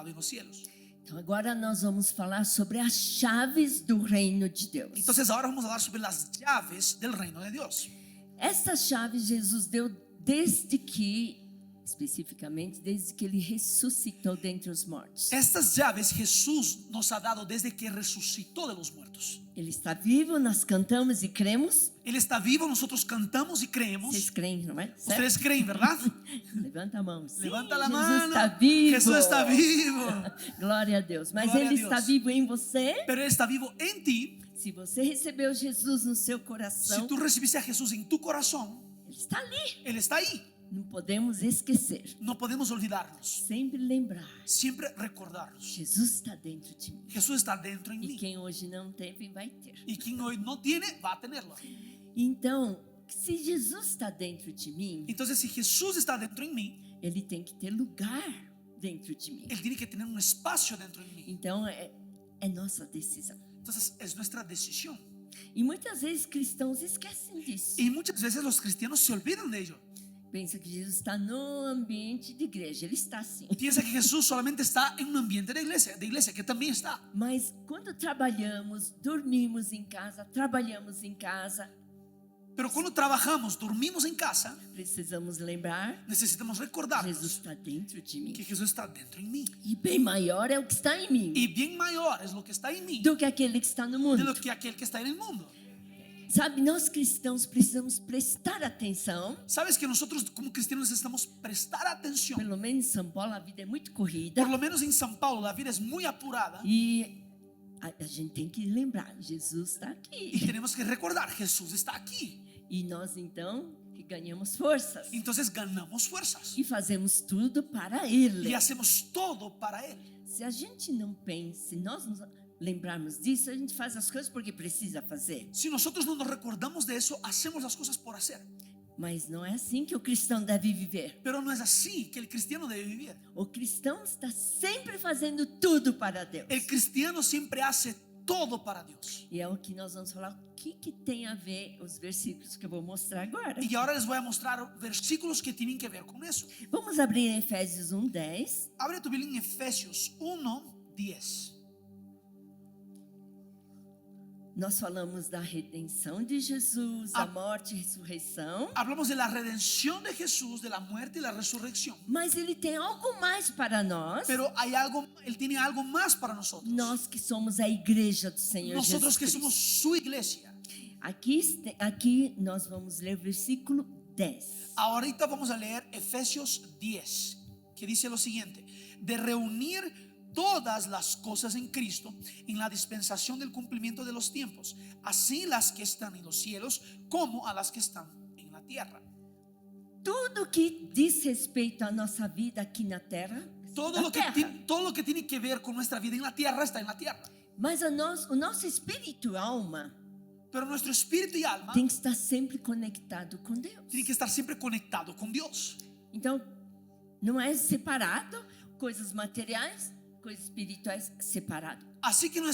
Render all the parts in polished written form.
dado en los cielos. Então agora nós vamos falar sobre as chaves do reino de Deus. Entonces ahora vamos a hablar sobre las llaves del reino de Dios. Estas chaves Jesus deu especificamente desde que ele ressuscitou dentre os mortos. Estas llaves Jesús nos ha dado desde que resucitó de los muertos. Ele está vivo, nós cantamos e cremos. Él está vivo, nosotros cantamos y creemos. Vocês creem, não é? Certo? Ustedes creen, ¿verdad? Levanta a mão. Sim, Levanta la Jesus mano. está vivo. Jesús está vivo. Glória a Deus. Mas Glória a ele Deus. está vivo em você. Pero Él está vivo en ti. Se você recebeu Jesus no seu Si coração, tú recibiste a Jesús en tu corazón, ele está ali. Él está ahí. Não podemos esquecer. No podemos olvidarnos. Sempre lembrar. Siempre recordarnos. Jesus está dentro de mim. Jesús está dentro en E mí. quem hoje não teve, vai ter. Y quien hoy no tiene, va a tenerlo. Então, se Jesus está dentro de mim, Entonces, si Jesús está dentro en mí, ele tem que ter lugar dentro de mim. Él tiene que tener un espacio dentro en mí. Então, é nossa decisão. Entonces, es nuestra decisión. E muitas vezes cristãos esquecem disso. Y muchas veces los cristianos se olvidan de ello. Pensa que Jesus está no ambiente de igreja. Ele está sim. Piensa que Jesús solamente está en un ambiente de iglesia, que también está. Mas quando trabalhamos, dormimos em casa, trabalhamos em casa, Pero cuando trabajamos, dormimos en casa, precisamos lembrar: necesitamos Jesus recordarnos está dentro de mim. que Jesús está dentro en mí. E bem maior é o que está em mim Y bien mayor es lo que está en mí do que aquele que está no de mundo. lo que aquel que está en el mundo. Sabe, nós cristãos precisamos prestar atenção. Sabes que nosotros como cristianos necesitamos prestar atención. Pelo menos em São Paulo a vida é muito corrida. Por lo menos en San Paulo la vida es muy apurada E a gente tem que lembrar: Jesus está y aqui. tenemos que recordar, Jesús está aquí. E nós então que ganhamos forças Entonces ganamos fuerzas e fazemos tudo para Ele. y hacemos todo para Él. Se a gente não pensa, se nós nos lembrarmos disso, a gente faz as coisas porque precisa fazer. Si nosotros no nos recordamos de eso, hacemos las cosas por hacer. Mas não é assim que o cristão deve viver. Pero no es así que el cristiano debe vivir. O cristão está sempre fazendo tudo para Deus. El cristiano siempre hace todo para Dios. E é o que nós vamos falar. O que tem a ver os versículos que eu vou mostrar agora? Y ahora les voy a mostrar versículos que tienen que ver con eso. Vamos abrir em Efésios 1:10. Abre tu Biblia en Efesios 1:10. Nós falamos da redenção de Jesus, da morte e ressurreição. Hablamos de la redención de Jesús, de la muerte y la resurrección. Mas Ele tem algo mais para nós. Pero hay algo, Él tiene algo más para nosotros. Nós que somos a igreja do Senhor Nosotros Jesus que Cristo. somos su iglesia. Aqui nós vamos ler o versículo 10. Ahorita vamos a leer Efesios 10, que dice lo siguiente: de reunir todas las cosas en Cristo en la dispensación del cumplimiento de los tiempos, así las que están en los cielos como a las que están en la tierra. Tudo que diz respeito à nossa vida aqui na terra, Todo na lo, que terra. todo lo que tiene que ver con nuestra vida en la tierra está en la tierra. Mas o nosso espírito, alma, Pero nuestro espíritu y alma tem que estar sempre conectado com Deus. tiene que estar siempre conectado con Dios. Então, não é separado coisas materiais, coisas espirituais separado. Así que no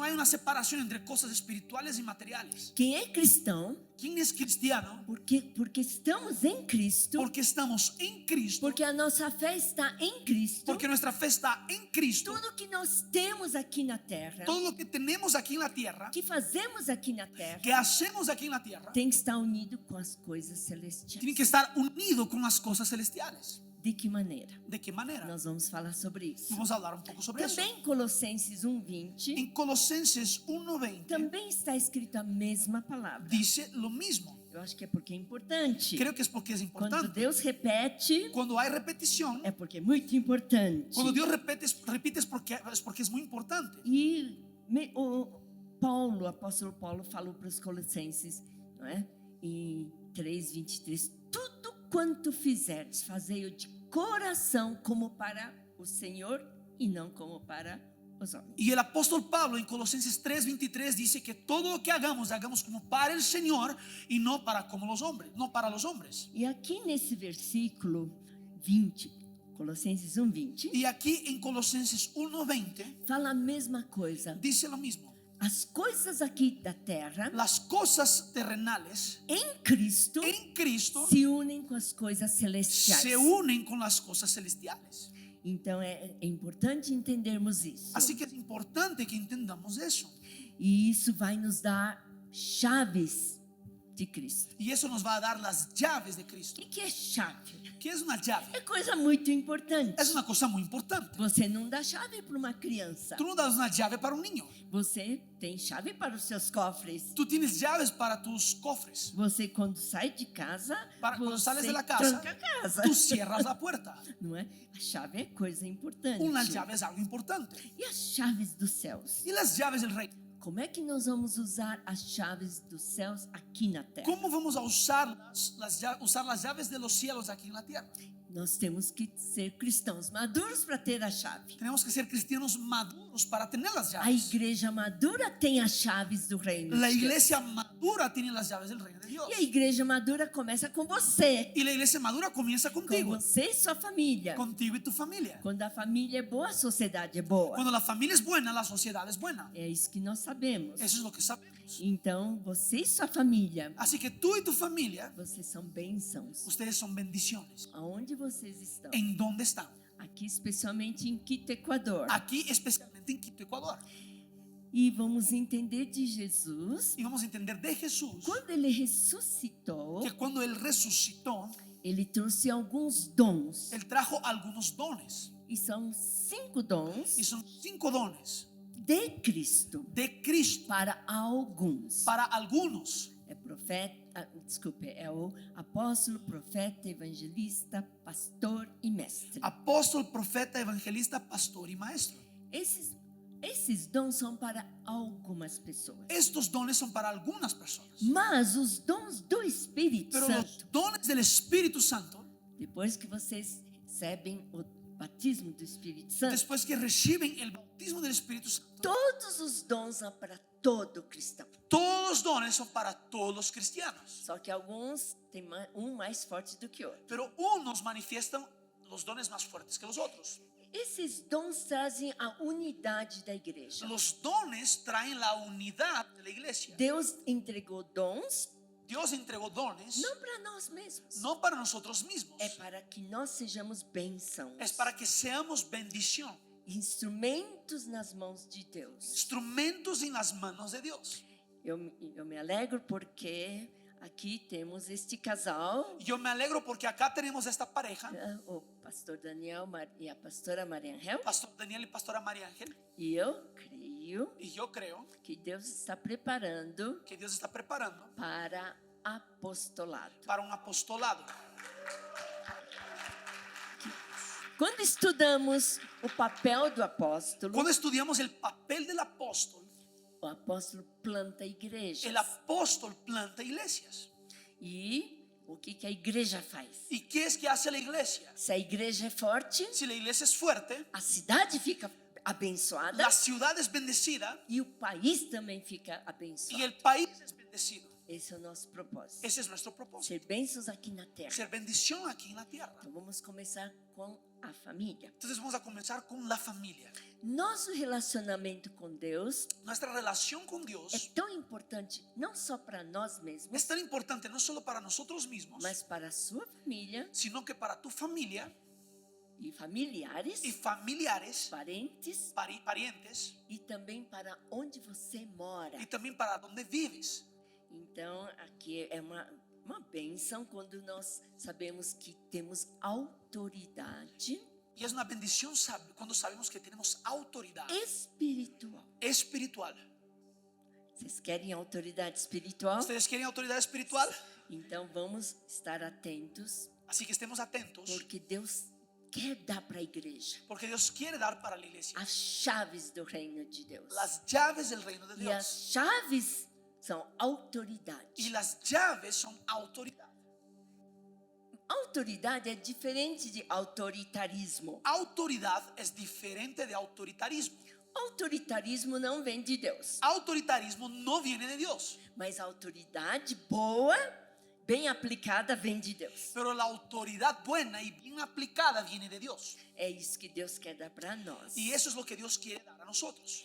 hay una separación entre cosas espirituales y materiales. Quem é cristão, ¿Quién es cristiano? porque estamos em Cristo, Porque estamos en Cristo, porque a nossa fé está em Cristo. porque nuestra fe está en Cristo. Tudo que nós temos aqui na terra, Todo lo que tenemos aquí en la tierra, que fazemos aqui na terra, que hacemos aquí en la tierra, tem que estar unido com as coisas celestiais. tiene que estar unido con las cosas celestiales. De que maneira? ¿De qué manera? Nós vamos falar sobre isso. Vamos a hablar un poco sobre eso. Também em Colossenses 1:20, En Colosenses 1:20 também está escrito a mesma palavra. dice lo mismo. Eu acho que é porque é importante. Creo que es porque es Quando importante. Deus repete, Cuando hay repetición, é porque é muito importante. cuando Dios repite es porque es muy importante. E o apóstolo Paulo falou para os Colossenses, não é? Em 3:23, tudo quanto fizerdes, fazei-o de coração como para o Senhor e não como para os homens. Y el apóstol Pablo en Colosenses 3:23 dice que todo lo que hagamos como para el Señor y no para como los hombres, no para los hombres. E aqui nesse versículo 20, Colossenses 1:20, Y aquí en Colosenses 1:20 fala a mesma coisa. dice lo mismo. As coisas aqui da terra, Las cosas terrenales em Cristo, en Cristo se unem com as coisas celestiais. se unen con las cosas celestiales. Então é importante entendermos isso. Así que es importante que entendamos eso. E isso vai nos dar chaves de Cristo. Y eso nos va a dar las llaves de Cristo. O que é chave? ¿Qué es una llave? É coisa muito importante. Es una cosa muy importante. Você não dá chave para uma criança. Tú no das una llave para un niño. Você tem chave para os seus cofres. Tú tienes llaves para tus cofres. Você, quando sai de casa, Quando você sales de la casa, tranca a casa. Tú cierras la puerta. Não é? A chave é coisa importante. Una llave es algo importante. E as chaves dos céus? Y las llaves del reino. Como é que nós vamos usar as chaves dos céus aqui na terra? ¿Cómo vamos a usar las llaves de los cielos aquí en la tierra? Nós temos que ser cristãos maduros para ter a chave. Tenemos que ser cristianos maduros para tener las A llaves. igreja madura tem as chaves do reino La de Deus. iglesia madura tiene las llaves del reino de Dios. E a igreja madura começa com você, Y la iglesia madura comienza com contigo, você e sua família. contigo y tu familia. Quando a família é boa, a sociedade é boa. Cuando la familia es buena, la sociedad es buena. É isso que nós sabemos. Eso es lo que sabemos. Então, você e sua família, Así que tú y tu familia, vocês são bênçãos. ustedes son bendiciones. Aonde vocês estão? ¿En dónde están? Aqui, especialmente em Quito, Equador. Aquí, especialmente en Quito, Ecuador. E vamos entender de Jesus. Y vamos a entender de Jesús Quando ele ressuscitou, que cuando Él resucitó, ele trouxe alguns dons. Él trajo algunos dones. E são 5 dons Y son 5 dones de Cristo de Cristo para alguns. para algunos. É profeta, desculpe, é o apóstolo, profeta, evangelista, pastor e mestre. Apóstol, profeta, evangelista, pastor y maestro. Esses dons são para algumas pessoas. Estos dones son para algunas personas. Mas os dons do Espírito Pero Santo, los dones del Espíritu Santo, depois que vocês recebem o batismo do Espírito Santo, después que reciben el bautismo del Espíritu Santo, todos os dons são para todo cristão. todos los dones son para todos los cristianos. Só que alguns têm um mais forte do que outro. Pero unos manifiestan los dones más fuertes que los otros. Esses dons trazem a unidade da igreja. Los dones traen la unidad de la iglesia. Deus entregou dons Dios entregó dones não para nós mesmos. no para nosotros mismos. É para que nós sejamos bênçãos. Es para que seamos bendición, Instrumentos nas mãos de Deus. instrumentos en las manos de Dios. Eu me alegro porque aqui temos este casal, Yo me alegro porque acá tenemos esta pareja, o pastor Daniel e a pastora Maria Angel. Pastor Daniel y Pastora María Ángel, E eu creio y yo creo que Deus está preparando que Dios está preparando para apostolado. para un apostolado. Quando estudamos o papel do apóstolo, Cuando estudiamos el papel del apóstol, o apóstolo planta igrejas. el apóstol planta iglesias. E o que a igreja faz? ¿Y qué es que hace la iglesia? Se a igreja é forte, Si la iglesia es fuerte, a cidade fica abençoada la ciudad es bendecida e o país também fica y abençoado. el país es bendecido. Esse é o nosso propósito. Ese es nuestro propósito. Ser bênçãos aqui na terra. Ser bendición aquí en la tierra. Então vamos começar com a família. Entonces vamos a comenzar con la familia. Nosso relacionamento com Deus Nuestra relación con Dios é tão importante não só para nós mesmos, es tan importante no solo para nosotros mismos, mas para a sua família sino que para tu familia e familiares, y familiares, parentes parientes e também para onde você mora. y también para donde vives. Então, aqui é uma bênção quando nós sabemos que temos autoridade Y es una bendición cuando sabemos que tenemos autoridad espiritual. espiritual. Vocês querem autoridade espiritual? ¿Ustedes quieren autoridad espiritual? Então, vamos estar atentos, Así que estemos atentos porque Deus quer dar para a igreja porque Dios quiere dar para la iglesia as chaves do reino de Deus. las llaves del reino de E Dios. as chaves são autoridade. Y las llaves son autoridad. Autoridade é diferente de autoritarismo. Autoridad es diferente de autoritarismo. Autoritarismo não vem de Deus, Autoritarismo no viene de Dios, mas a autoridade boa, bem aplicada, vem de Deus. pero la autoridad buena y bien aplicada viene de Dios. É isso que Deus quer dar para nós. Y eso es lo que Dios quiere dar a nosotros.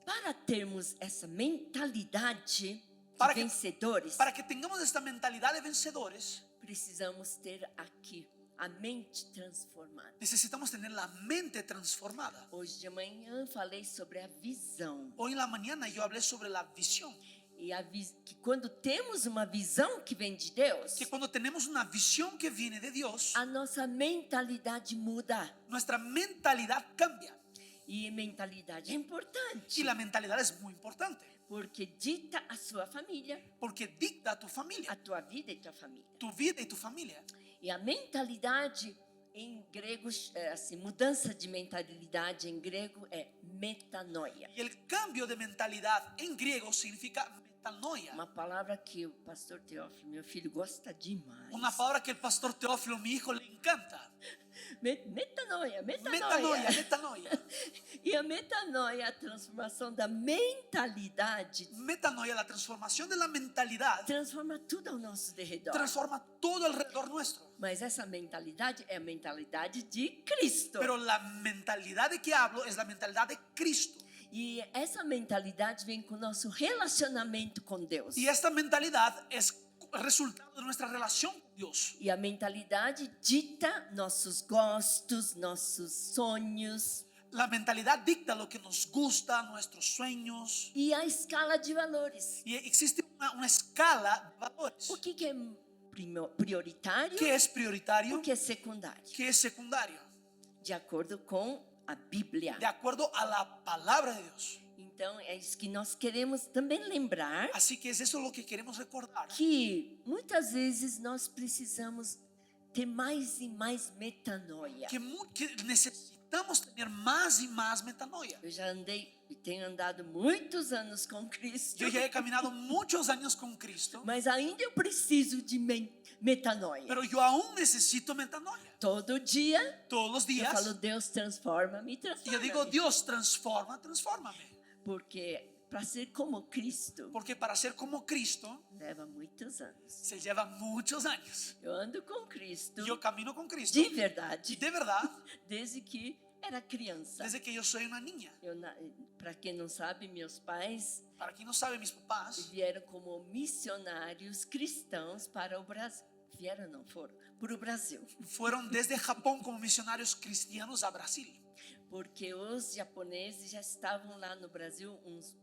Para termos essa mentalidade de Para que- vencedores, Para que tengamos esta mentalidad de vencedores, precisamos ter aqui a mente transformada. Necesitamos tener la mente transformada. Hoje de manhã falei sobre a visão. Hoy en la mañana yo hablé sobre la visión. E que quando temos uma visão que vem de Deus, Que cuando tenemos una visión que viene de Dios, a nossa mentalidade muda. nuestra mentalidad cambia. E mentalidade é importante, Y la mentalidad es muy importante. porque dita a sua família, Porque dicta a tu a familia, tua vida e tua família. tu vida y tu familia. E a mentalidade em grego, assim, mudança de mentalidade em grego é metanoia. Y el cambio de mentalidad en griego significa metanoia. Uma palavra que o pastor Teófilo, meu filho, gosta demais. Una palabra que el pastor Teófilo, mi hijo, le encanta. Metanoia. Metanoia, metanoia. E a metanoia, a transformação da mentalidade, Metanoia, la transformación de la mentalidad, transforma tudo ao nosso derredor. transforma todo alrededor nuestro. Mas essa mentalidade é a mentalidade de Cristo. Pero la mentalidad de que hablo es la mentalidad de Cristo. E essa mentalidade vem com o nosso relacionamento com Deus. Y esta mentalidad es resultado de nuestra relación con Dios. E a mentalidade dita nossos gostos, nossos sonhos La mentalidad dicta lo que nos gusta, nuestros sueños. e a escala de valores. Y existe una escala de valores. O que é prioritário ¿Qué es e prioritario? o que é secundário? ¿Qué es secundario? De acordo com a Bíblia. De acuerdo a la palabra de Dios. Então é isso que nós queremos também lembrar, Así que es eso lo que queremos recordar. que muitas vezes nós precisamos ter mais e mais metanoia. Que necesitamos tener más y más metanoia. Eu já andei e tenho andado muitos anos com Cristo, Yo ya he caminado muchos años con Cristo, mas ainda eu preciso de metanoia. pero yo aún necesito metanoia. Todo dia Todos los eu días. falo, Deus transforma-me, Y yo transforma-me. digo, Dios, transfórmame. Porque para ser como Cristo Porque para ser como Cristo leva muitos anos. se lleva muchos años. Eu ando com Cristo Yo camino con Cristo de verdade de verdad desde que era criança. desde que yo soy una niña. Para quem não sabe, meus pais Para quien no sabe, mis papás vieram como missionários cristãos para o Brasil. Vieram, não foram, para o Brasil. fueron desde Japón como misionarios cristianos a Brasil. Porque os japoneses já estavam lá no Brasil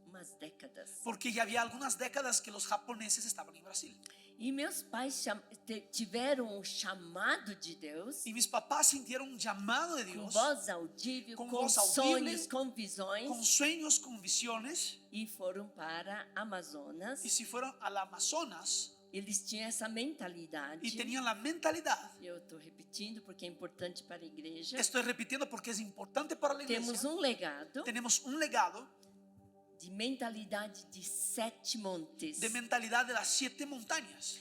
umas décadas. Porque ya había algunas décadas que los japoneses estaban en Brasil. E meus pais tiveram um chamado de Deus, Y mis papás sintieron un llamado de com Dios, voz audível, com com voz audível, sonhos, com visões, con sueños, con visiones, e foram para Amazonas. y se fueron al Amazonas Eles tinham essa mentalidade. y tenían la mentalidad. Eu estou repetindo porque é importante para a igreja. Estoy repitiendo porque es importante para la Temos iglesia. legado Tenemos un legado de mentalidade de 7 montes. de mentalidad de las 7 montañas.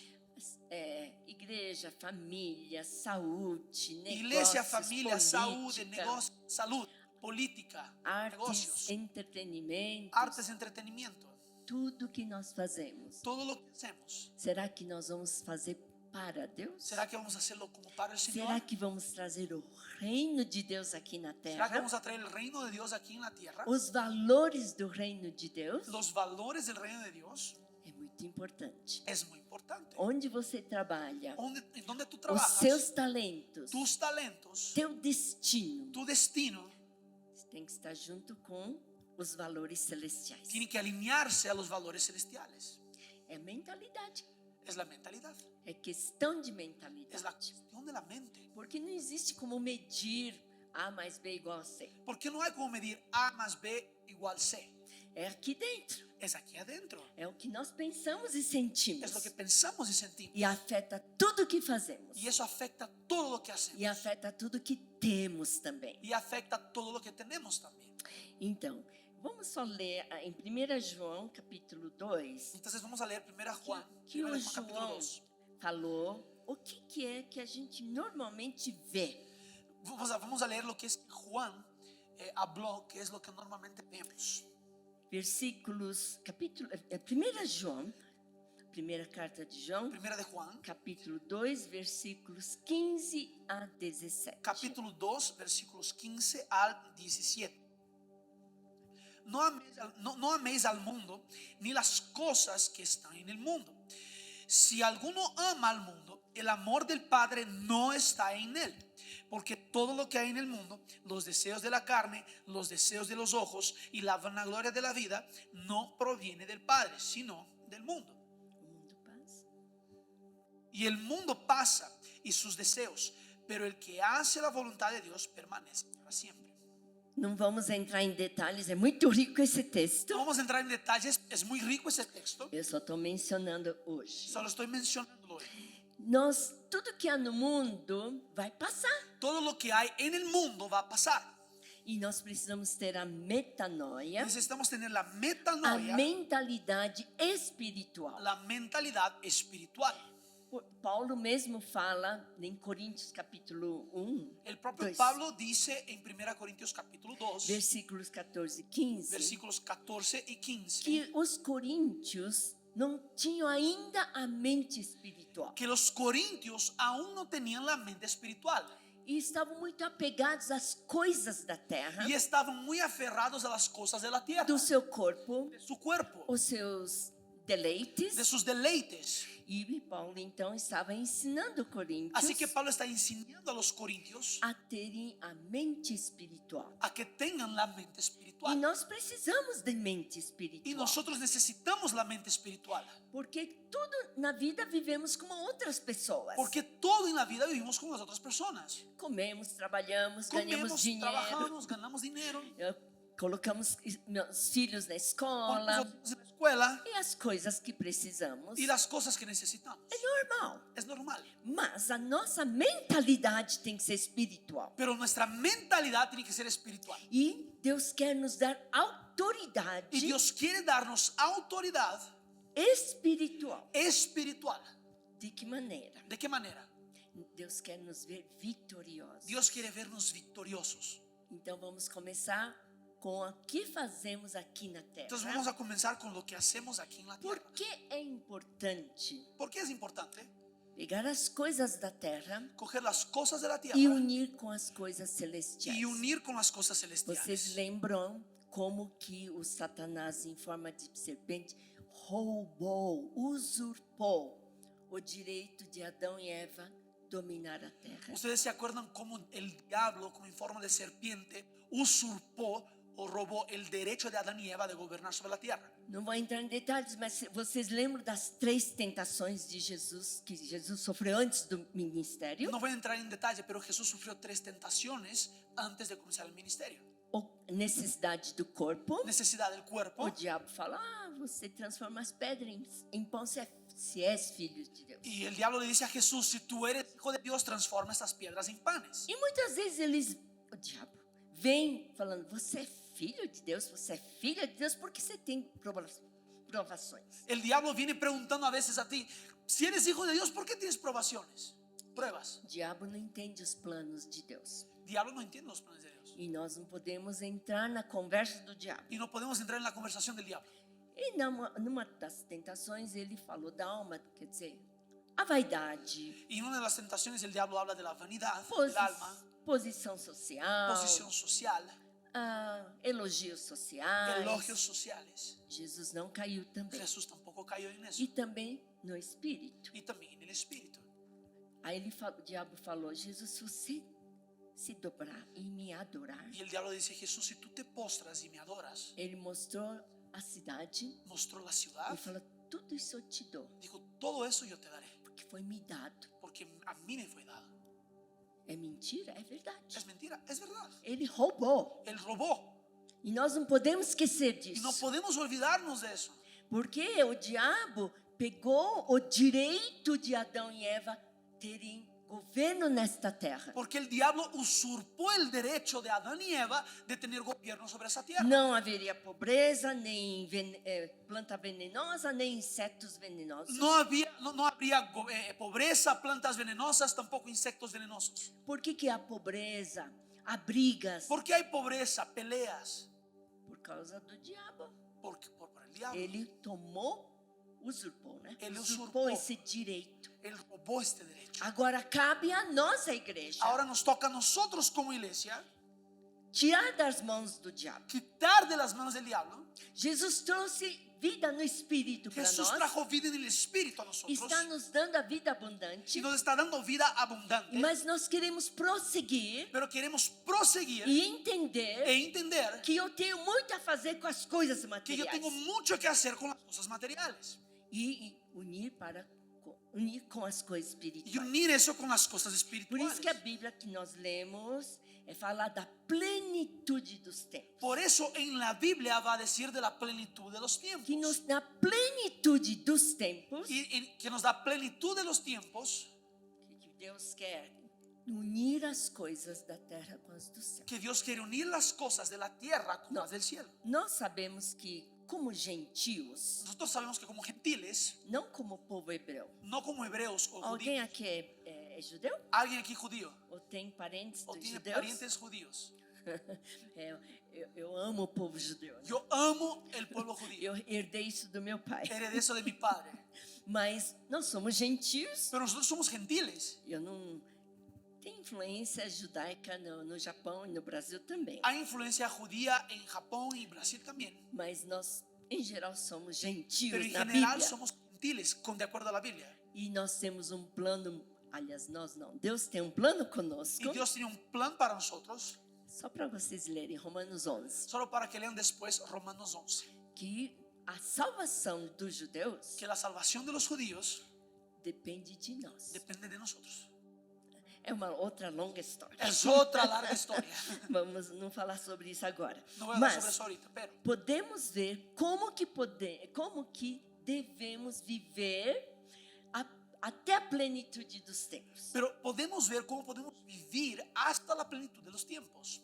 Igreja, família, saúde, negócios, Iglesia, familia, salud, política, negocio, salud, política, artes, negocios, entretenimento, artes, entretenimiento. tudo que nós fazemos. Todo lo que hacemos. Será que nós vamos fazer para Deus? ¿Será que vamos a hacerlo como para el Será Señor? que vamos trazer o reino de Deus aqui na ¿Será que terra? vamos a traer el reino de Dios aquí en la tierra? Os valores do reino de Deus? Los valores del reino de Dios É muito importante. es muy importante. Onde você trabalha, En donde tú os trabajas, seus talentos, tus talentos, teu destino, tu destino tem que estar junto com os valores celestiais. tiene que alinearse a los valores celestiales. É mentalidade. Es la mentalidad, É questão de es la mentalidade. cuestión de la mente. Porque não existe como medir A mais B igual a C. Porque no hay como medir A más B igual C. É aqui dentro. Es aquí adentro. É o que nós pensamos e Es sentimos. lo que pensamos y sentimos. E afeta tudo que fazemos. Y eso afecta todo lo que hacemos. E afeta tudo que temos também. Y afecta todo lo que tenemos también. Então, vamos só ler em 1 João, capítulo 2, Entonces vamos a leer 1 Juan, que 1 o Juan capítulo João 2. falou o que é que a gente normalmente vê. Vamos a leer lo que es Juan habló, que es lo que normalmente vemos. Versículos, capítulo, 1 João, primeira carta de João, 1 de Juan, capítulo 2, versículos 15 a 17. capítulo 2, versículos 15 al 17. No améis al mundo, ni las cosas que están en el mundo. si alguno ama al mundo, el amor del Padre no está en él. Porque todo lo que hay en el mundo, los deseos de la carne, los deseos de los ojos y la vanagloria de la vida, no proviene del Padre, sino del mundo. O mundo passa. Y el mundo pasa y sus deseos, pero el que hace la voluntad de Dios permanece para siempre. Não vamos entrar em detalhes, é muito rico esse texto. No vamos a entrar en detalles, es muy rico ese texto, Eu só estou mencionando hoje. solo estoy mencionándolo hoy. Tudo que há no mundo vai passar. Todo lo que hay en el mundo va a pasar. E nós precisamos ter a metanoia, Necesitamos tener la a metanoia, mentalidade espiritual. la mentalidad espiritual. Paulo mesmo fala em Coríntios capítulo 1, El propio 2, Pablo dice en 1 Corintios capítulo 2, versículos 14 e 15, versículos 14 y 15, que os coríntios não tinham ainda a mente espiritual. que los corintios aún no tenían la mente espiritual E estavam muito apegados às coisas da terra, y estaban muy aferrados a las cosas de la tierra, do seu corpo, de su cuerpo, os seus deleites. de sus deleites. E Paulo então estava ensinando coríntios Así que Pablo está enseñando a los corintios a terem a mente espiritual. a que tengan la mente E espiritual. nós precisamos de mente Y espiritual. nosotros necesitamos la mente espiritual, Porque tudo na vida vivemos como outras pessoas. porque todo en la vida vivimos con las otras personas. Comemos, trabalhamos, ganhamos Comemos, dinheiro, trabajamos, ganamos dinero, colocamos meus filhos na ponemos escola a los en la escuela e as coisas que precisamos. y las cosas que necesitamos. Normal. Es normal. Mas a nossa mentalidade tem que ser espiritual. Pero nuestra mentalidad tiene que ser espiritual. E Deus quer nos dar autoridade Y Dios quiere darnos autoridad espiritual. espiritual. De que maneira? ¿De qué manera? Deus quer nos ver vitoriosos. Dios quiere vernos victoriosos. Então vamos começar com o que fazemos aqui na terra. Entonces vamos a comenzar con lo que hacemos aquí en la Por tierra. que é importante ¿Por qué es importante pegar as coisas da terra coger las cosas de la e tierra unir com as coisas celestiais? y unir con las cosas Vocês celestiales? lembram como que o Satanás, em forma de serpente, roubou, usurpou o direito de Adão e Eva dominar a terra? ¿Ustedes se acuerdan cómo el diablo, como en forma de serpiente, usurpó o robó el derecho de Adán y Eva de gobernar sobre la tierra? Não vou entrar em detalhes, mas vocês lembram das 3 tentações de Jesus que Jesus sofreu antes do ministério? No voy a entrar en detalle, pero Jesús sufrió 3 tentaciones antes de comenzar el ministerio. A necessidade do corpo. Necesidad del cuerpo. O diabo fala: você transforma as pedras em pão se és filho de Deus. Y el diablo le dice a Jesús: si tú eres hijo de Dios, transforma estas piedras en panes. E muitas vezes o diabo vem falando: você é filho de Deus, você é filha de Deus, porque você tem provações. El diablo viene preguntando a veces a ti: si eres hijo de Dios, ¿por qué tienes probaciones? Pruebas. O diabo não entende os planos de Deus. Diablo no entiende los planes de Dios. E nós não podemos entrar na conversa do diabo. Y no podemos entrar en la conversación del diablo. E numa das tentações ele falou da alma, quer dizer, a vaidade, Y en una de las tentaciones el diablo habla de la vanidad, del alma, posição social, posición social, elogios sociais. elogios sociales. Jesus não caiu também. Jesús tampoco cayó en eso. E também no espírito. Y también en el espíritu. Aí o diabo falou: Jesus, se você se dobrar e me adorar. Y el diablo dice: Jesús, si tú te postras y me adoras, Ele mostrou a cidade mostró la ciudad, e falou: tudo isso eu te dou, dijo: todo eso yo te daré, porque foi me dado. porque a mí me fue dado. É mentira? É verdade. Es mentira, es verdad. Ele roubou. Él robó. E nós não podemos esquecer Y disso. no podemos olvidarnos de eso. Porque o diabo pegou o direito de Adão e Eva terem governo nesta terra. Porque el diablo usurpó el derecho de Adán y Eva de tener gobierno sobre esa tierra. Não haveria pobreza, nem planta venenosa, nem insetos venenosos. No habría pobreza, plantas venenosas, tampoco insectos venenosos. Por que há pobreza, há brigas? ¿Por qué hay pobreza, peleas? Por causa do diabo. Por el diablo. Ele usurpou, né? Ele Usurpou usurpou. esse direito. Él robó este derecho. Agora cabe a nós, a igreja, Ahora nos toca a nosotros como iglesia tirar das mãos do diabo. quitar de las manos del diablo. Jesus trouxe vida no Espírito para Jesús nós. trajo vida en el Espíritu a nosotros Está nos dando a vida y abundante. nos está dando vida abundante. Mas nós queremos prosseguir Pero queremos proseguir e entender e entender que eu tenho muito a fazer com as coisas que yo materiais. tengo mucho que hacer con las cosas materiales E unir com as coisas y espirituais. unir eso con las cosas Por espirituales. isso que a Bíblia que nós lemos fala da plenitude dos tempos. Por eso en la Biblia va a decir de la plenitud de los tiempos. Que na plenitude dos tempos, Que nos da plenitud de los tiempos, que Deus quer unir as coisas da terra com as do céu. que Dios quiere unir las cosas de la tierra con No. las del cielo. Nós sabemos que, como gentios, Nosotros sabemos que como gentiles, não como povo hebreu. no como hebreos o Alguém judíos, aqui é judeu? alguien aquí judío Ou tem parentes o de tiene judeus? parientes judíos. Eu amo o povo judeu. Né? Yo amo el pueblo judío. Eu herdei isso do meu pai. Heredé eso de mi padre. Mas nós somos gentios. Pero nosotros somos gentiles. Eu não tem influência judaica no Japão e no Brasil também. Hay influencia judía en Japón y Brasil también. Mas nós, em geral, somos gentios Pero en na general Bíblia. somos gentiles, de acuerdo a la Biblia. E nós temos um plano. Aliás, nós não. Deus tem um plano Y conosco. Dios tiene un plan para nosotros, Só para vocês lerem Romanos 11. solo para que lean después Romanos 11. Que a salvação dos judeus Que la salvación de los judíos depende de nós. depende de nosotros. É uma outra longa história. Es otra larga historia. Vamos não falar sobre isso agora. No voy a hablar Mas sobre eso ahorita, pero podemos ver como que devemos viver até a plenitude dos tempos. podemos ver cómo podemos vivir hasta la plenitud de los tiempos.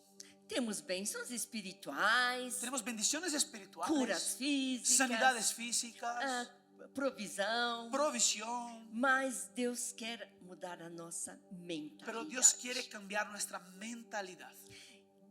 Temos bênçãos espirituais, Tenemos bendiciones curas espirituales, físicas, sanidades físicas, provisão. provisión. Mas Deus quer mudar a nossa mentalidade. Pero Dios quiere cambiar nuestra mentalidad.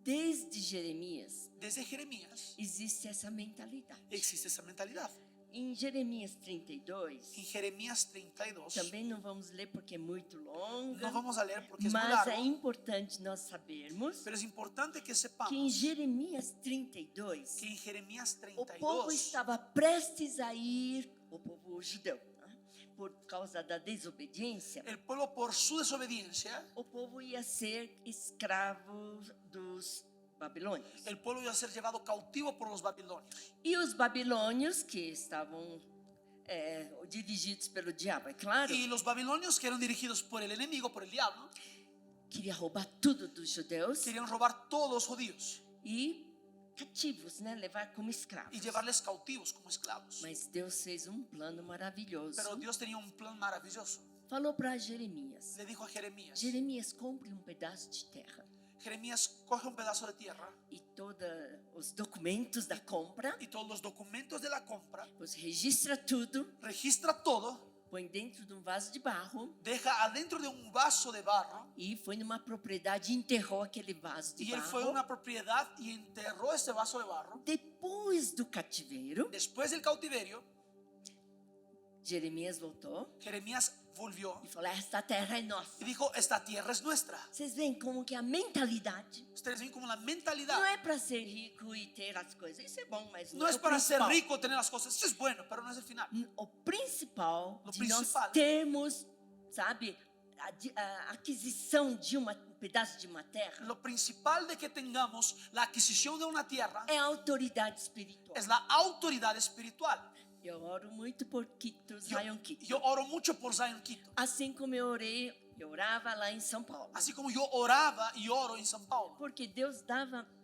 Desde Jeremias Desde Jeremías existe essa mentalidade. existe esa mentalidad. Em Jeremias 32, En Jeremías 32, também não vamos ler porque é muito longa, no vamos a leer porque es muy mas é largo, importante nós sabermos pero es importante que que em sepamos Jeremias 32, que en Jeremías o povo 32 estava prestes a ir, o povo judeu, né? Por causa da desobediência, el pueblo por su desobediencia, o povo ia ser escravo dos babilônios. el pueblo iba a ser llevado cautivo por los babilonios. E os babilônios, que estavam dirigidos pelo diabo, é claro, Y los babilonios, que eran dirigidos por el enemigo, por el diablo, queria roubar tudo dos judeus querían robar todos los judíos e cativos, né? Levar como escravos. y llevarles cautivos como esclavos. Mas Deus fez um plano maravilhoso. Pero Dios tenía un plan maravilloso. Falou para Jeremias: Le dijo a Jeremías: Jeremias, compre um pedaço de terra Jeremías, coge un pedazo de tierra e todos os documentos da compra, y todos los documentos de la compra, pues registra tudo, registra todo, põe dentro de um vaso de barro deja adentro de un vaso de barro, e foi numa propriedade e enterrou aquele vaso de y él fue a barro. una propiedad y enterró ese vaso de barro. Depois do cativeiro, Después del cautiverio, Jeremias voltou Jeremías volvió e falou: esta terra é nossa. y dijo: esta tierra es nuestra. Vocês veem como que a mentalidade Ustedes ven como la mentalidad não é para ser rico e ter as coisas. Isso é bom, mas no não é es o para ser principal. rico, tener las cosas. Eso es bueno, pero no es el final. O principal Lo de principal. nós termos, sabe, a aquisição de um pedaço de uma terra Lo principal de que tengamos la adquisición de una tierra é a autoridade espiritual. es la autoridad espiritual. Eu oro muito por Quito, Zion Quito. Yo oro mucho por Zion Quito. Assim como eu orava lá em São Paulo. Así como yo oraba y oro en São Paulo. Porque Deus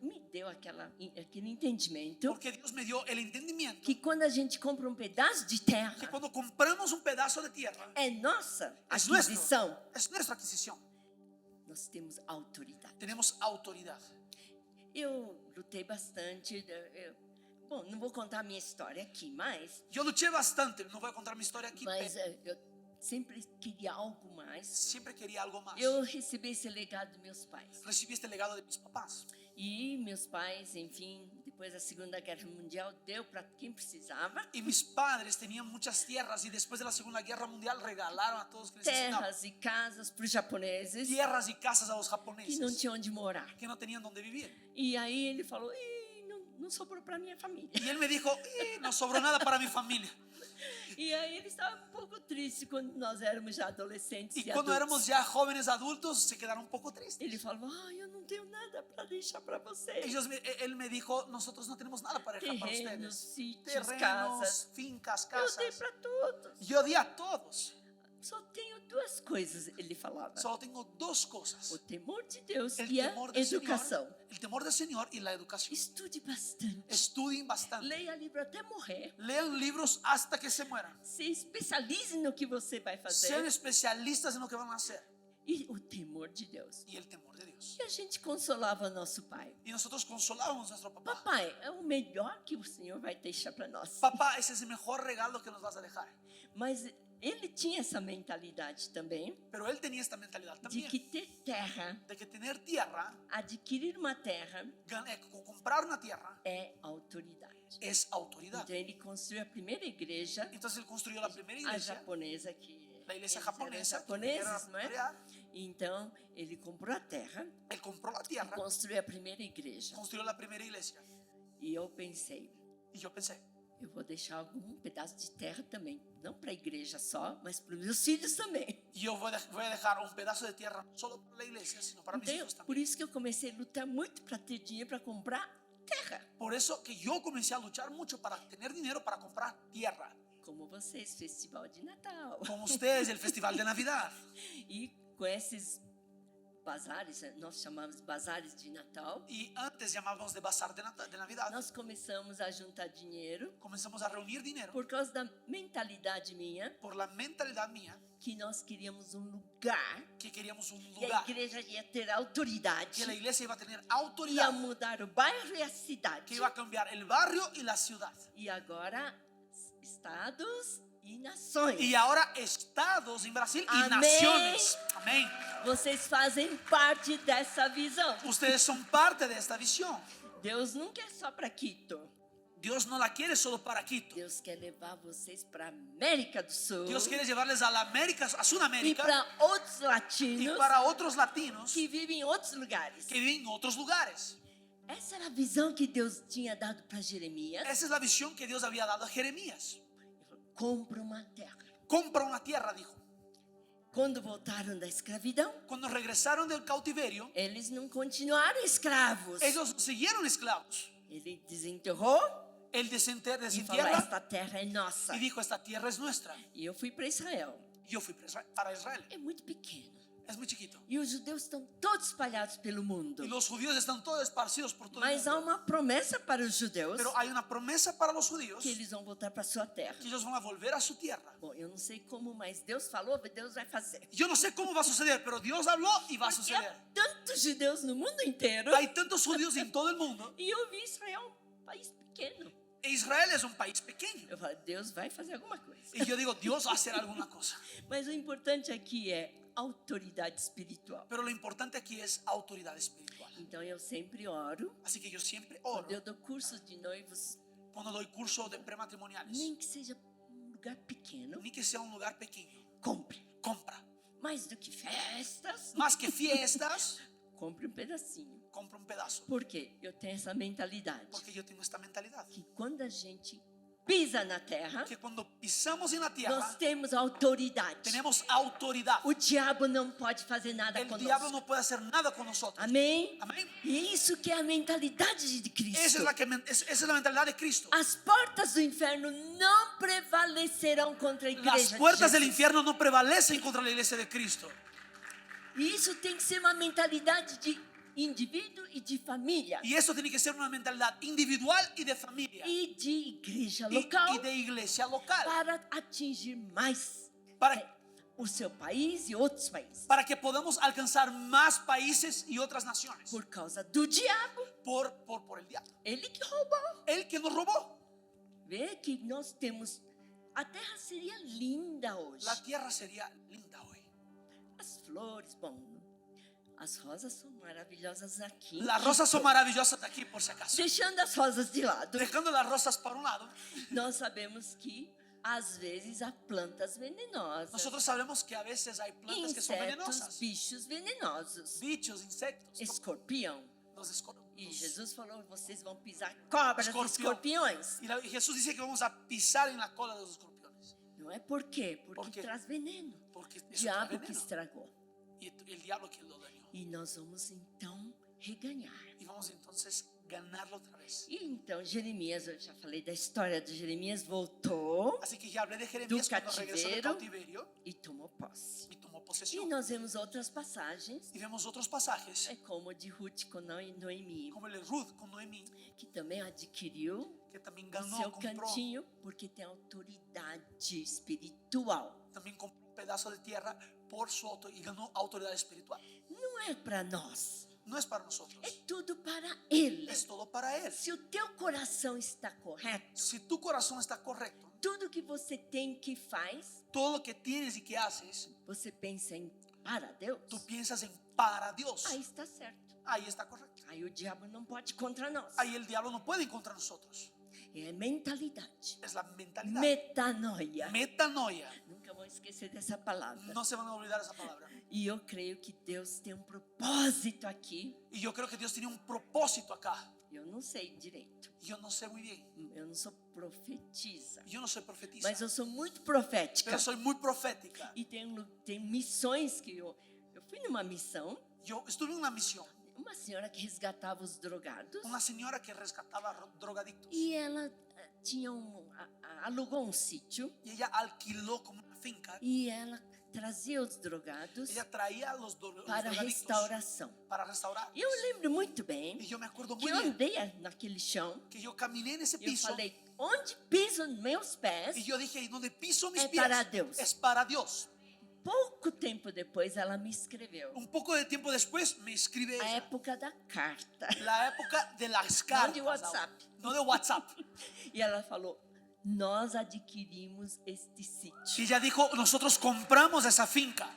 me deu aquele entendimento Porque Dios me dio el entendimiento que quando a gente compra um pedaço de terra, que cuando compramos un pedazo de tierra, é nossa es aquisição. es nuestra adquisición. Nós temos autoridade. Tenemos autoridad. Eu lutei bastante. Bom, não vou contar a minha história aqui, mas Yo luché bastante, no voy a contar mi historia aquí, pero eu sempre queria algo mais. siempre quería algo más. Eu recebi esse legado dos meus pais. Recibí este legado de mis papás. E meus pais, enfim, depois da Segunda Guerra Mundial, deu para quem precisava. Y mis padres tenían muchas tierras y después de la Segunda Guerra Mundial regalaron a todos que necesitaban Terras e casas para os japoneses tierras y casas a los que não japoneses tinham onde morar. que no tenían donde vivir. E aí ele falou: não sobrou para minha família. Y él me dijo, no sobró nada para mi familia. E aí ele estava um pouco triste quando nós éramos já adolescentes Y e cuando adultos. éramos ya jóvenes adultos, se quedaron un poco tristes. Ele falou, eu não tenho nada para deixar para vocês. Él me dijo, nosotros no tenemos nada para dejar para Terrenos, ustedes. sítios, Terrenos, casas. fincas, Eu dei casas. para todos. Yo di a todos. Só tenho duas coisas, ele falava. Solo tengo dos cosas. O temor de Deus El e a temor del educação. Señor, el temor del Señor y la educación. Estude bastante. Estudien bastante. Leia livro até morrer. Lean libros hasta que se mueran. Se especialize no que você vai Sean fazer. especialistas en lo que van a hacer. E o temor de Deus. Y el temor de Dios. E a gente consolava nosso pai. Y nosotros consolábamos a nuestro papá. Papai, é o melhor que o Senhor vai deixar para nós. Papá, ese es el mejor regalo que nos vas a dejar. Mas ele tinha essa mentalidade também Pero él tenía esta mentalidad de también. que ter terra, De que tener tierra, adquirir uma terra, comprar una tierra, é autoridade. es autoridad. Então ele construiu a primeira igreja, Entonces él construyó la primera a iglesia, japonesa que la iglesia eles eram japonesa, que japoneses, era não é? crear. Então ele comprou a terra, Él compró la tierra, construiu a primeira igreja. construyó la primera iglesia. E eu pensei, Y yo pensé, eu vou deixar algum pedaço de terra também, não para a igreja só, mas para os meus filhos também. yo voy a dejar un pedazo de tierra no solo para la iglesia, sino para mis Então, hijos por también. isso que eu comecei a lutar muito para ter dinheiro para comprar terra. Por eso que yo comencé a luchar mucho para tener dinero para comprar tierra. Como vocês, Festival de Natal. Como ustedes, el Festival de Navidad. E com esses bazares, nós chamamos bazares de Natal, Y antes llamábamos de bazar de Navidad. nós começamos a juntar dinheiro Comenzamos a reunir dinero por causa da mentalidade minha por la mentalidad mía que nós queríamos um lugar que queríamos un e a lugar, igreja ia ter autoridade, que la iglesia iba a tener ia autoridad, mudar o bairro e a cidade. que iba a cambiar el barrio y la ciudad. E agora, estados e nações. Y ahora estados en Brasil y Amén. naciones. Amén. Vocês fazem parte dessa visão. Ustedes son parte de esta visión. Deus não quer só para Quito. Dios no la quiere solo para Quito. Deus quer levar vocês para América do Sul Dios quiere llevarles a la América, a e Sudamérica para outros y latinos para otros latinos que vivem em outros lugares. que viven en otros lugares. Essa era a visão que Deus tinha dado para Jeremias. Esa es la visión que Dios había dado a Jeremías. Ele falou, compra uma terra. Compra una tierra, dijo. Quando voltaram da escravidão, Cuando regresaron del cautiverio, eles não continuaram escravos. ellos siguieron esclavos. Ele desenterrou Él e falou, desentierra esta terra é nossa. y dijo, esta tierra es nuestra. E eu fui para Israel. Yo fui para Israel. É muito pequeno. Es muy chiquito. E os judeus estão todos espalhados pelo mundo. Y los judíos están todos esparcidos por todo el Mas há mundo. uma promessa para os judeus Pero hay una promesa para los judíos que eles vão voltar para sua terra. que ellos van a volver a su tierra. Bom, eu não sei como, mas Deus falou, Deus vai fazer. Yo no sé cómo va a suceder, pero Dios habló y va a Porque suceder. há tantos judeus no mundo inteiro. Hay tantos judíos en todo el mundo. E eu vi Israel um país pequeno. E Israel es un país pequeño. Eu falei, Deus vai fazer alguma coisa. Y yo digo, Dios va a hacer alguna cosa. Mas o importante aqui é autoridade espiritual. Pero lo importante aquí es autoridad espiritual. Então eu sempre oro. Así que yo siempre oro Quando eu dou cursos de noivos, cuando doy curso de prematrimoniales. nem que seja um lugar pequeno, Ni que sea un lugar pequeño. compre. Compra. Mais do que festas, Más que fiestas, compre um pedacinho. compra un pedazo. Por quê? Eu tenho essa mentalidade. Porque yo tengo esta mentalidad. Que quando a gente pisa na terra, Que cuando pisamos en la nós tierra, temos autoridade. tenemos autoridad. O diabo não pode fazer nada El conosco. diablo no puede hacer nada con nosotros. Amém? Amén. E isso que é a mentalidade de Cristo. Esa es la mentalidad de Cristo. As portas do inferno não prevalecerão contra a igreja. Las de puertas del Jesus. infierno no prevalecen contra la iglesia de Cristo. E isso tem que ser uma mentalidade de indivíduo e de família. Y eso tiene que ser una mentalidad individual y de familia. E de igreja Y local de iglesia local. para atingir mais Para, o seu país e outros países. para que podamos alcanzar más países y otras naciones. Por causa do diabo, Por el diablo. ele que roubou. El que nos robó. Vê que nós temos. A terra seria linda hoje. La tierra sería linda hoy. As flores, bom, as rosas são maravilhosas aqui. Las rosas son maravillosas aquí, por si acaso. Deixando as rosas de lado, Dejando las rosas por un lado, nós sabemos que às vezes há plantas venenosas, nosotros sabemos que a veces hay plantas que son insetos, venenosas. bichos venenosos, Bichos, insectos, escorpião. los E Jesus falou: vocês vão pisar cobras e escorpiões. Y Jesús dice que vamos a pisar en la cola de los escorpiones. Não é por quê? Porque ¿Por qué? traz veneno. Porque O eso trae diabo que veneno. estragou. Y el diablo que lo dañó. E nós vamos então reganhar. Y vamos entonces ganarlo otra vez. E então Jeremias, eu já falei da história de Jeremias, voltou Así que ya hablé de Jeremías do cuando regresó del cativeiro cautiverio e tomou posse. y tomó E posesión. nós vemos outras passagens, Y vemos otros pasajes, é como de Ruth com Noemi, como el de Ruth con Noemí, que também adquiriu que también o ganó, seu compró, cantinho, porque tem autoridade espiritual. también compró un pedazo de tierra por su auto y ganó autoridad espiritual. Não é para nós, No es para nosotros, é tudo para Ele. es todo para Él. Se o teu coração está correto, Si tu corazón está correcto, tudo que você tem que faz, todo lo que tienes y que haces, você pensa em para Deus, tú piensas en para Dios. aí está certo. Ahí está correcto. Aí o diabo não pode contra nós. Ahí el diablo no puede contra nosotros. É mentalidade. Es la mentalidad. Metanoia. Metanoia. Nunca vou esquecer dessa palavra. No se van a olvidar esa palabra. E eu creio que Deus tem um propósito aqui. Y yo creo que Dios tiene un propósito acá. Eu não sei direito. Yo no sé muy bien. Eu não sou profetisa. Yo no soy profetisa. Mas eu sou muito profética. Pero soy muy profética. E tem missões que eu fui numa missão. Yo estuve en una misión. Uma senhora que resgatava os drogados. Una señora que rescataba drogadictos. E ela tinha alugou um sítio. Y ella alquiló como una finca. E ela trazia os drogados Ella traía los para drogadictos restauração. para restaurar. E eu lembro muito bem Y yo me acuerdo que muy eu bien andei naquele chão. que yo caminé en ese E eu piso falei, onde piso meus pés, y yo dije, y donde piso mis É pies para Deus. es para Dios. pouco tempo depois ela me escreveu. Un poco de tiempo después me escribe A ella. época da carta. La época de las Não cartas. de WhatsApp. No de WhatsApp. E ela falou, nós adquirimos este sítio. Y ella dijo, nosotros compramos esa finca.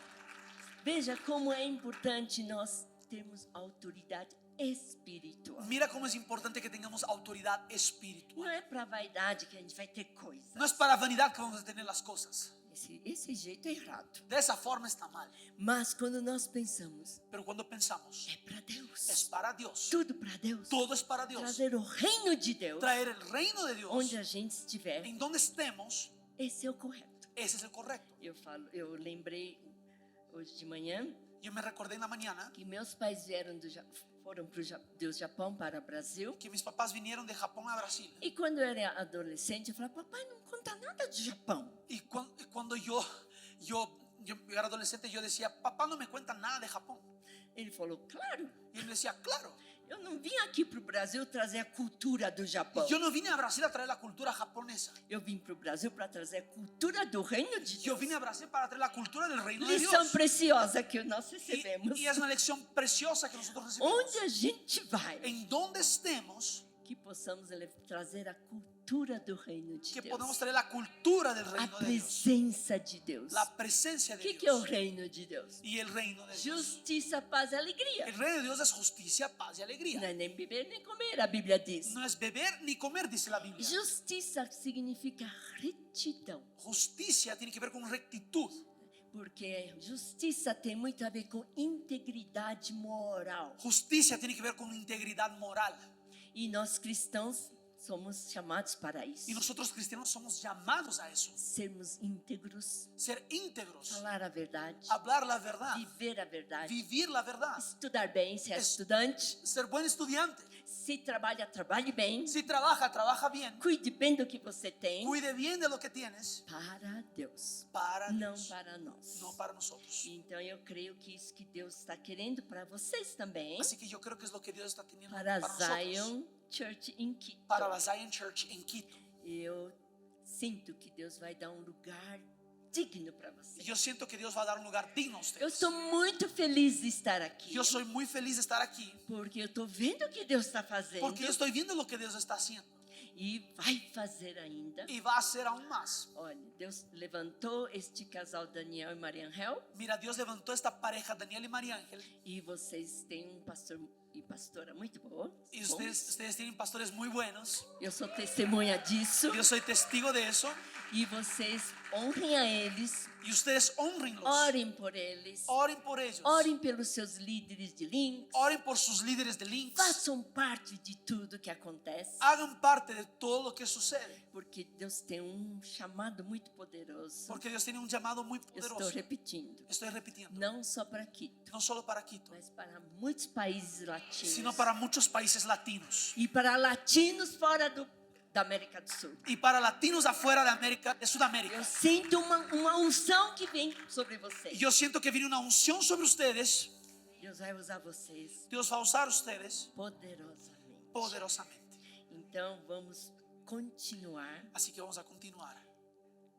Veja como é importante nós termos autoridade espiritual. Mira cómo es importante que tengamos autoridad Não espiritual. é para vaidade que a gente vai ter coisa. No es para vanidad que vamos a tener las cosas. Esse jeito é errado. De esa forma está mal. Mas quando nós pensamos, Pero cuando pensamos, é para Deus. es para Dios. Tudo para Deus. Todo es para Dios. Trazer o reino de Deus Traer el reino de Dios onde a gente estiver. en donde estemos, Esse é o correto. ese es el correcto. Eu lembrei hoje de manhã Yo me recordé en la mañana que meus pais foram do Japão para o Brasil. que mis papás vinieron de Japón a Brasil. E quando eu era adolescente, eu falava, papai, não conta nada do Japão. Y cuando yo era adolescente, yo decía, papá no me cuenta nada de Japón. Ele falou, claro, Y él me decía, claro, eu não vim aqui para o Brasil trazer a cultura do Japão. yo no vine a Brasil a traer la cultura japonesa. Eu vim para o Brasil para trazer a cultura do reino de Yo Deus. vine a Brasil para traer la cultura del reino de Lição Dios. preciosa que nós recebemos. Y es una lección preciosa que nosotros recibimos. Onde a gente vai, En donde estemos, que possamos trazer a cultura do reino de que Deus. podamos traer la cultura del A reino de Dios. presença de Deus. La presencia O de que é o Dios. reino de Deus? Y el reino de Dios. Justiça, paz e alegria. El reino de Dios es justicia, paz y Não alegría. é nem beber nem comer, a Bíblia diz. No es beber ni comer, dice la Biblia. Justiça significa retidão, Justicia tiene que ver con rectitud. porque justiça tem muito a ver com integridade moral. Justicia tiene que ver con integridad moral. E nós cristãos somos chamados para isso. Y nosotros cristianos somos llamados a eso. Sermos íntegros, Ser íntegros. falar a verdade, Hablar la verdad. viver a verdade, Vivir la verdad. estudar bem, ser estudante, Ser buen estudiante. se trabalha, trabalhe bem, Si trabaja, trabaja bien. cuide bem do que você tem, Cuide bien de lo que tienes. para Deus, Para não Dios. para nós. No para nosotros. Então eu creio que isso que Deus está querendo para vocês também, Así que yo creo que es lo que Dios está teniendo para para nosotros. Zion Church em Quito. Para la Zion Church en Quito. Eu sinto que Deus vai dar um lugar digno para Y vocês. yo siento que Dios va a dar un lugar digno a Eu ustedes. estou muito feliz de estar aqui, Yo soy muy feliz de estar aquí. porque eu estou vendo o que Deus está fazendo Porque yo estoy viendo lo que Dios está haciendo. e vai fazer ainda. Y va a hacer aún más. Olha, Deus levantou este casal Daniel e Maria Angel Mira, Dios levantó esta pareja, Daniel y María Ángel. e vocês têm um pastor e pastora muito boa. Y ustedes tienen pastores muy buenos. Eu sou testemunha disso. Yo soy testigo de eso. E vocês honrem a eles, y ustedes honrenlos. orem por eles, Oren por ellos. orem pelos seus líderes de links, Oren por sus líderes de links. façam parte de tudo que acontece, Hagan parte de todo lo que sucede. porque Deus tem um chamado muito poderoso. Porque Dios tiene un llamado muy Eu estou poderoso. repetindo, Estoy repitiendo. não só para Quito, No solo para Quito, mas para muitos países latinos sino para muchos países latinos. e para latinos fora da América do Sul. Y para latinos afuera de América, de Sudamérica. Eu sinto uma unção que vem sobre Y vocês. yo siento que viene una unción sobre ustedes. Deus vai usar vocês Dios va a usar a ustedes poderosamente. poderosamente. Então vamos continuar Así que vamos a continuar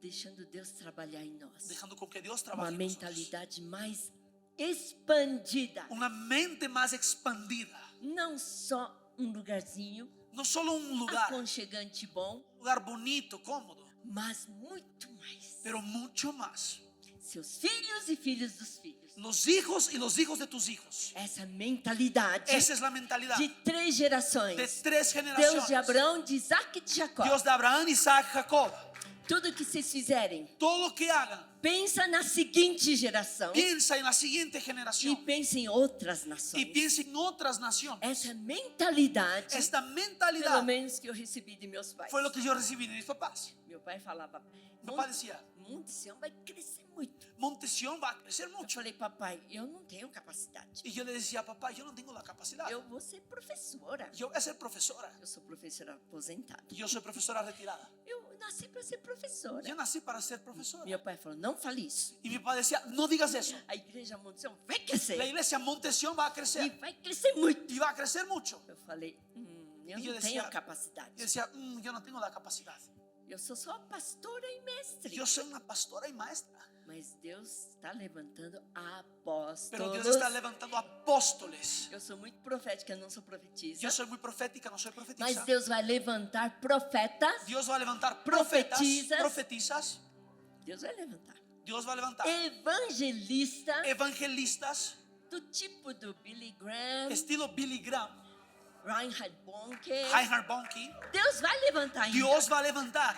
deixando Deus trabalhar em nós. dejando con que Dios Uma trabaje en nosotros. mentalidade mais expandida. Una mente más expandida. Não só um lugarzinho No solo un lugar aconchegante bom, bonito, cómodo, mas muito mais. pero mucho más. Seus filhos e filhos dos filhos. Los hijos y los hijos de tus hijos. Essa mentalidade Esa es la mentalidad de 3 gerações. de 3 Deus de generaciones. Abraão, de Isaac e de Jacó. Dios de Abraham, Isaac, Jacob. Tudo que vocês fizerem, Todo lo que hagan, pensa na seguinte geração piensa en la siguiente e generación pensa em outras y nações. piensa en otras naciones. Essa mentalidade, Esta pelo mentalidad menos que eu recebi de meus pais. fue lo que yo recibí de mis papás. Meu pai falava, Mi papá decía, Monte Sião vai crescer muito. Monte Sión va a crecer Eu mucho. falei, papai, eu não tenho capacidade. Y yo le decía, papá, yo no tengo la capacidad. Eu vou ser professora. Yo voy a ser profesora. Eu sou professora aposentada. Yo soy profesora retirada. Eu nasci para ser professora. Yo nací para ser profesora. Meu pai falou, não fale isso. Y mi papá decía, no digas eso. A igreja Monte Sião vai crescer. La iglesia Monte Sión va a E crecer. vai crescer muito. Y va a crecer mucho. Eu falei, eu E eu não decía- tenho capacidade. Yo decía, yo no tengo la capacidad. Eu sou só pastora e mestre. Yo soy una pastora y maestra. Mas Deus está levantando Pero Dios apóstolos. está levantando apóstoles. Eu sou muito profética, eu não sou profetisa. Yo soy muy profética, no soy Mas profetisa. Deus vai levantar profetas. Dios va a levantar Profetizas. profetizas. Deus vai levantar Dios va a levantar evangelistas evangelistas, do tipo do Billy Graham, estilo Billy Graham, Reinhard Bonke. Reinhard Bonnke. Deus vai levantar ainda. Dios va a levantar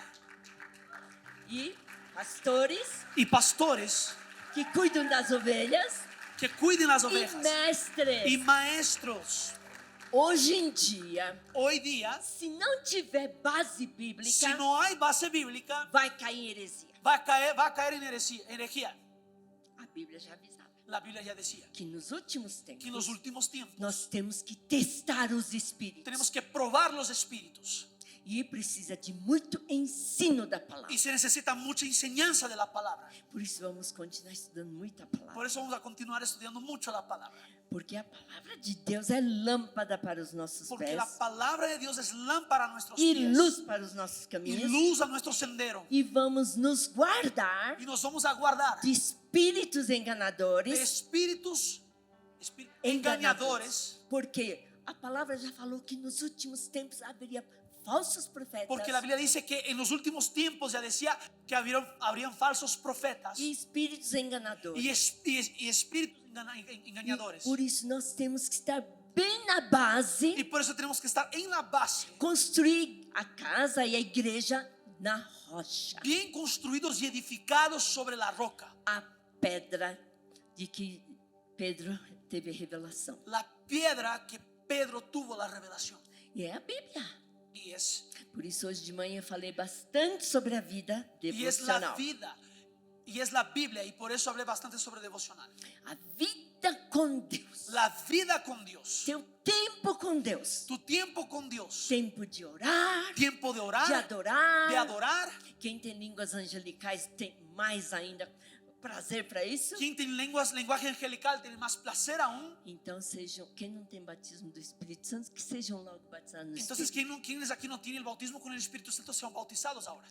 E pastores y pastores que cuidam das ovelhas que cuiden las e ovejas mestres. y maestros. Hoje em dia, Hoy día, se não tiver base bíblica, si no hay base bíblica, vai cair em heresia. va a caer en herejía. A Bíblia já avisava La Biblia ya decía que nos últimos que en tempos los últimos tiempos nós temos que testar os espíritos. tenemos que probar los espíritus E precisa de muito ensino da palavra. y se necesita mucha enseñanza de la palabra. Por isso vamos continuar estudando muita palavra. Por eso vamos a continuar estudiando mucho la palabra. Porque a palavra de Deus é lâmpada para os nossos Porque pés la palabra de Dios es lámpara a nuestros e pies luz para os nossos y caminhos. luz a nuestro sendero. E vamos nos guardar Y nos vamos a guardar de espíritos de enganadores. espíritus engañadores. Porque a palavra já falou que nos últimos tempos haveria falsos profetas Porque la Biblia dice que en los últimos tiempos ya decía que habrían falsos profetas e espíritos enganadores. y espíritus engañadores. Por isso nós temos que estar bem na base, Y por eso tenemos que estar en la base, construir a casa e a igreja na rocha, bien construidos y edificados sobre la roca. a pedra de que Pedro teve revelação. La piedra que Pedro tuvo la revelación. E é a Bíblia. Y es Por isso hoje de manhã eu falei bastante sobre a vida la devocional. vida. Y es la Biblia. Y por eso hablé bastante sobre devocional. A vida com Deus. La vida con Dios. Teu tempo com Deus. Tu tiempo con Dios. Tempo de orar, Tiempo de de orar. adorar. De adorar. Quem tem línguas angelicais tem mais ainda prazer para isso. Quien tiene lenguaje angelical tiene más placer aún. Então sejam, quem não tem batismo do Espírito Santo, que sejam logo batizados no Entonces, Espírito. ¿quiénes aquí no tienen el bautismo con el Espíritu Santo sean bautizados ahora?